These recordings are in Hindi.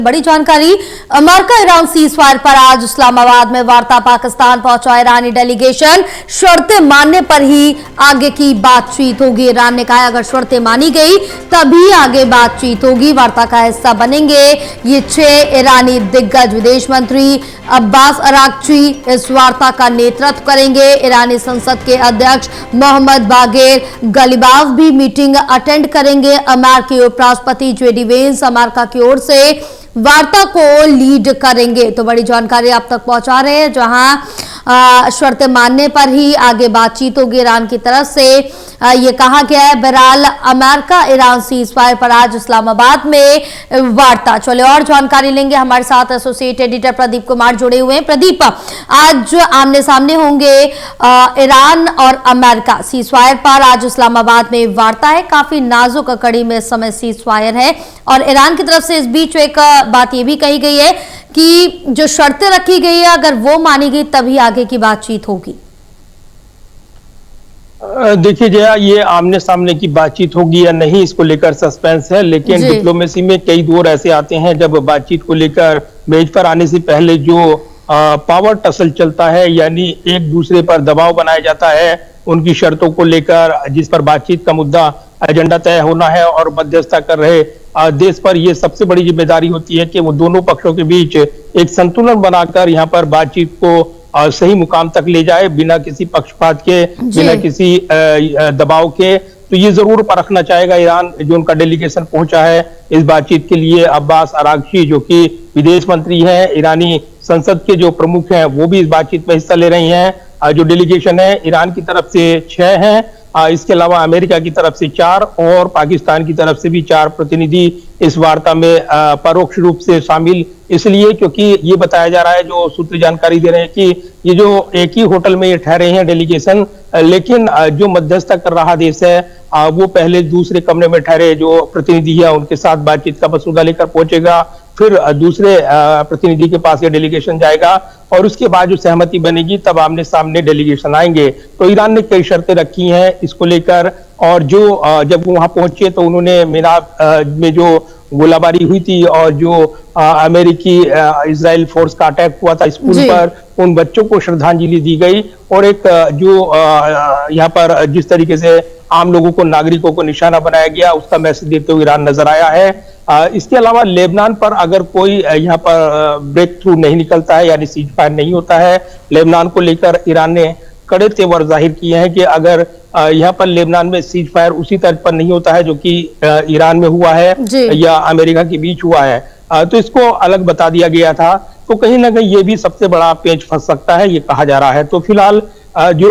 बड़ी जानकारी। अमेरिका ईरान सीजफायर पर आज इस्लामाबाद में वार्ता। पाकिस्तान पहुंचा ईरानी डेलीगेशन। शर्तें मानने पर ही आगे की बातचीत होगी। ईरान ने कहा अगर शर्तें मानी गई तभी आगे बातचीत होगी। वार्ता का हिस्सा बनेंगे ये 6 ईरानी दिग्गज। विदेश मंत्री अब्बास अराक्ची इस वार्ता का नेतृत्व करेंगे। ईरानी संसद के अध्यक्ष मोहम्मद बागेर गलिबाफ भी मीटिंग अटेंड करेंगे। अमेरिकी उपराष्ट्रपति जेडी वेंस अमेरिका की ओर से वार्ता को लीड करेंगे। तो बड़ी जानकारी आप तक पहुंचा रहे हैं, जहां शर्तें मानने पर ही आगे बातचीत होगी। ईरान की तरफ से ये कहा गया है। बहरहाल अमेरिका ईरान सीजफायर पर आज इस्लामाबाद में वार्ता। चले और जानकारी लेंगे। हमारे साथ एसोसिएट एडिटर प्रदीप कुमार जुड़े हुए हैं। प्रदीप, आज आमने सामने होंगे ईरान और अमेरिका। सीजफायर पर आज इस्लामाबाद में वार्ता है। काफी नाजुक कड़ी में इस समय सीजफायर है और ईरान की तरफ से इस बीच एक बात यह भी कही गई है कि जो शर्तें रखी गई है अगर वो मानी गई तभी आगे की बातचीत होगी। देखिए जया, ये आमने सामने की बातचीत होगी या नहीं इसको लेकर सस्पेंस है, लेकिन डिप्लोमेसी में कई दौर ऐसे आते हैं जब बातचीत को लेकर मेज पर आने से पहले जो पावर टसल चलता है, यानी एक दूसरे पर दबाव बनाया जाता है उनकी शर्तों को लेकर, जिस पर बातचीत का मुद्दा एजेंडा तय होना है और मध्यस्थता कर रहे देश पर यह सबसे बड़ी जिम्मेदारी होती है कि वो दोनों पक्षों के बीच एक संतुलन बनाकर यहाँ पर बातचीत को सही मुकाम तक ले जाए, बिना किसी पक्षपात के, बिना किसी दबाव के। तो ये जरूर परखना चाहेगा ईरान, जो उनका डेलीगेशन पहुंचा है इस बातचीत के लिए। अब्बास अराक्ची जो कि विदेश मंत्री हैं, ईरानी संसद के जो प्रमुख हैं, वो भी इस बातचीत में हिस्सा ले रही हैं। जो डेलीगेशन है ईरान की तरफ से 6 हैं, इसके अलावा अमेरिका की तरफ से 4 और पाकिस्तान की तरफ से भी 4 प्रतिनिधि इस वार्ता में परोक्ष रूप से शामिल इसलिए क्योंकि ये बताया जा रहा है, जो सूत्र जानकारी दे रहे हैं कि ये जो एक ही होटल में ये ठहरे हैं डेलीगेशन, लेकिन जो मध्यस्थता कर रहा देश है वो पहले दूसरे कमरे में ठहरे जो प्रतिनिधि है उनके साथ बातचीत का मसौदा लेकर पहुंचेगा, फिर दूसरे प्रतिनिधि के पास ये डेलीगेशन जाएगा और उसके बाद जो सहमति बनेगी तब आमने सामने डेलीगेशन आएंगे। तो ईरान ने कई शर्तें रखी हैं इसको लेकर, और जो जब वो वहां पहुंचे तो उन्होंने मीनार में जो गोलाबारी हुई थी और जो अमेरिकी इजराइल फोर्स का अटैक हुआ था स्कूल पर, उन बच्चों को श्रद्धांजलि दी गई और एक जो यहाँ पर जिस तरीके से आम लोगों को, नागरिकों को निशाना बनाया गया उसका मैसेज देते हुए ईरान नजर आया है। इसके अलावा लेबनान पर अगर कोई यहाँ पर ब्रेक थ्रू नहीं निकलता है, यानी सीज फायर नहीं होता है, लेबनान को लेकर ईरान ने कड़े तेवर जाहिर किए हैं कि अगर यहाँ पर लेबनान में सीज फायर उसी तर्ज पर नहीं होता है जो कि ईरान में हुआ है या अमेरिका के बीच हुआ है, तो इसको अलग बता दिया गया था। तो कहीं ना कहीं ये भी सबसे बड़ा पेंच फंस सकता है, ये कहा जा रहा है। तो फिलहाल जो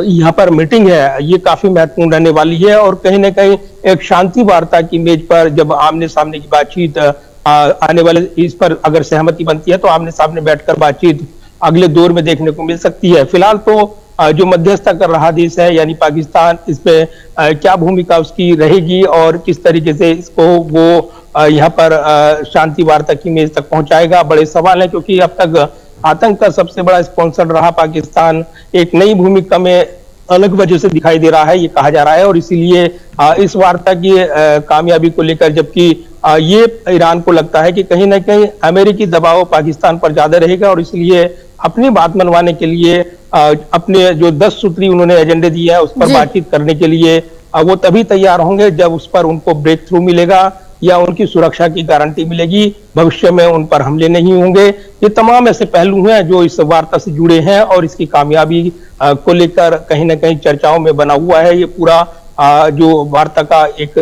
यहाँ पर मीटिंग है ये काफी महत्वपूर्ण रहने वाली है और कहीं ना कहीं एक शांति वार्ता की मेज पर जब आमने सामने की बातचीत आने वाले इस पर अगर सहमति बनती है तो आमने सामने बैठकर बातचीत अगले दौर में देखने को मिल सकती है। फिलहाल तो जो मध्यस्थता कर रहा देश है यानी पाकिस्तान, इसमें क्या भूमिका उसकी रहेगी और किस तरीके से इसको वो यहाँ पर शांति वार्ता की मेज तक पहुंचाएगा, बड़े सवाल है। क्योंकि अब तक आतंक का सबसे बड़ा स्पॉन्सर रहा पाकिस्तान, एक नई भूमिका में अलग वजह से दिखाई दे रहा है ये कहा जा रहा है, और इसीलिए इस वार्ता की कामयाबी को लेकर जबकि ये ईरान को लगता है कि कहीं ना कहीं अमेरिकी दबाव पाकिस्तान पर ज्यादा रहेगा और इसलिए अपनी बात मनवाने के लिए अपने जो 10 सूत्री उन्होंने एजेंडे दिए है उस पर बातचीत करने के लिए वो तभी तैयार होंगे जब उस पर उनको ब्रेक थ्रू मिलेगा या उनकी सुरक्षा की गारंटी मिलेगी, भविष्य में उन पर हमले नहीं होंगे। ये तमाम ऐसे पहलू हैं जो इस वार्ता से जुड़े हैं और इसकी कामयाबी को लेकर कहीं ना कहीं चर्चाओं में बना हुआ है। ये पूरा जो वार्ता का एक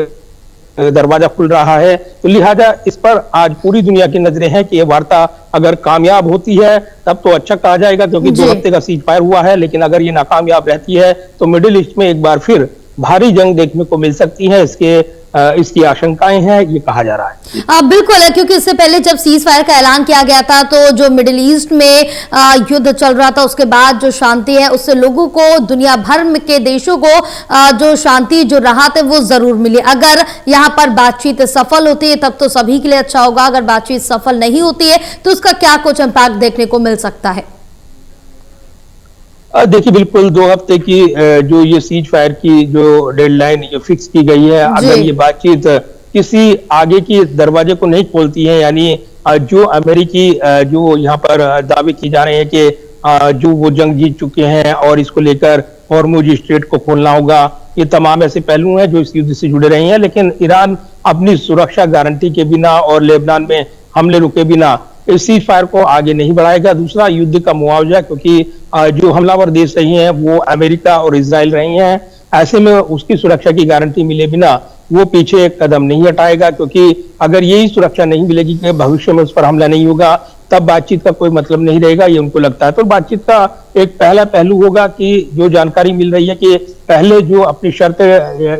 दरवाजा खुल रहा है, तो लिहाजा इस पर आज पूरी दुनिया की नजरें हैं कि ये वार्ता अगर कामयाब होती है तब तो अच्छा कहा जाएगा क्योंकि 2 हफ्ते का सीज फायर हुआ है, लेकिन अगर ये नाकामयाब रहती है तो मिडिल ईस्ट में एक बार फिर भारी जंग देखने को मिल सकती है। इसकी आशंकाएं हैं, ये कहा जा रहा है। बिल्कुल है, क्योंकि इससे पहले जब सीज फायर का ऐलान किया गया था तो जो मिडिल ईस्ट में युद्ध चल रहा था उसके बाद जो शांति है उससे लोगों को, दुनिया भर के देशों को जो शांति, जो राहत है वो जरूर मिली। अगर यहाँ पर बातचीत सफल होती है तब तो सभी के लिए अच्छा होगा, अगर बातचीत सफल नहीं होती है तो उसका क्या कुछ इम्पैक्ट देखने को मिल सकता है? देखिए बिल्कुल 2 हफ्ते की जो ये सीज फायर की जो डेडलाइन ये फिक्स की गई है, अगर ये बातचीत किसी आगे की दरवाजे को नहीं खोलती है, यानी जो अमेरिकी जो यहाँ पर दावे किए जा रहे हैं कि जो वो जंग जीत चुके हैं और इसको लेकर हॉर्मुज स्ट्रेट को खोलना होगा, ये तमाम ऐसे पहलू हैं जो इस युद्ध से जुड़े रहे हैं। लेकिन ईरान अपनी सुरक्षा गारंटी के बिना और लेबनान में हमले रुके बिना इस सीज फायर को आगे नहीं बढ़ाएगा। दूसरा, युद्ध का मुआवजा, क्योंकि जो हमलावर देश रही हैं वो अमेरिका और इजराइल रही हैं, ऐसे में उसकी सुरक्षा की गारंटी मिले बिना वो पीछे एक कदम नहीं हटाएगा, क्योंकि अगर यही सुरक्षा नहीं मिलेगी कि भविष्य में उस पर हमला नहीं होगा, तब बातचीत का कोई मतलब नहीं रहेगा, ये उनको लगता है। तो बातचीत का एक पहला पहलू होगा कि जो जानकारी मिल रही है कि पहले जो अपनी शर्त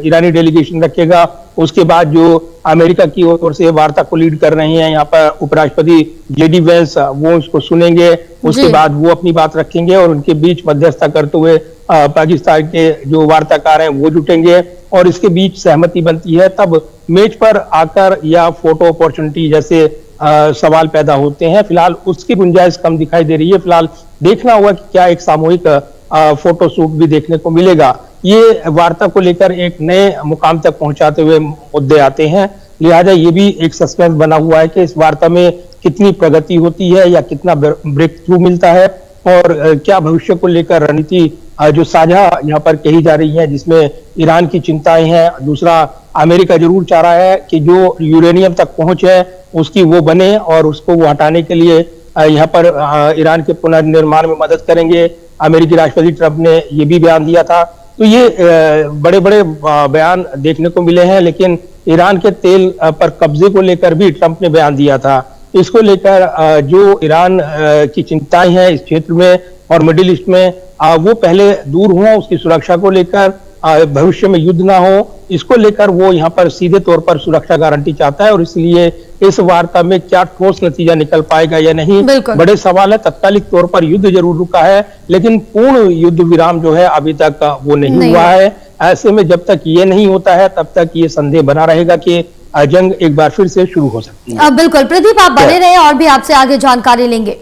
ईरानी डेलीगेशन रखेगा, उसके बाद जो अमेरिका की ओर से वार्ता को लीड कर रहे हैं यहाँ पर उपराष्ट्रपति जेडी वेंस, वो उसको सुनेंगे, उसके बाद वो अपनी बात रखेंगे और उनके बीच मध्यस्थता करते हुए पाकिस्तान के जो वार्ताकार हैं वो जुटेंगे और इसके बीच सहमति बनती है। तब मेज पर आकर या फोटो अपॉर्चुनिटी जैसे सवाल पैदा होते हैं। फिलहाल उसकी गुंजाइश कम दिखाई दे रही है। फिलहाल देखना होगा कि क्या एक सामूहिक फोटो शूट भी देखने को मिलेगा। ये वार्ता को लेकर एक नए मुकाम तक पहुंचाते हुए मुद्दे आते हैं, लिहाजा ये भी एक सस्पेंस बना हुआ है कि इस वार्ता में कितनी प्रगति होती है या कितना ब्रेक थ्रू मिलता है और क्या भविष्य को लेकर रणनीति जो साझा यहाँ पर कही जा रही है, जिसमें ईरान की चिंताएं हैं। दूसरा, अमेरिका जरूर चाह रहा है कि जो यूरेनियम तक पहुंच है उसकी वो बने और उसको वो हटाने के लिए यहाँ पर ईरान के पुनर्निर्माण में मदद करेंगे। अमेरिकी राष्ट्रपति ट्रंप ने ये भी बयान दिया था। तो ये बड़े बड़े बयान देखने को मिले हैं, लेकिन ईरान के तेल पर कब्जे को लेकर भी ट्रंप ने बयान दिया था। इसको लेकर जो ईरान की चिंताएं हैं इस क्षेत्र में और मिडिल ईस्ट में, वो पहले दूर हो, उसकी सुरक्षा को लेकर, भविष्य में युद्ध ना हो, इसको लेकर वो यहाँ पर सीधे तौर पर सुरक्षा गारंटी चाहता है और इसलिए इस वार्ता में क्या ठोस नतीजा निकल पाएगा या नहीं, बड़े सवाल है। तत्कालिक तौर पर युद्ध जरूर रुका है, लेकिन पूर्ण युद्ध विराम जो है अभी तक वो नहीं हुआ है। ऐसे में जब तक ये नहीं होता है तब तक ये संदेह बना रहेगा कि जंग एक बार फिर से शुरू हो सकती है। बिल्कुल प्रदीप, आप बने रहे और भी आपसे आगे जानकारी लेंगे।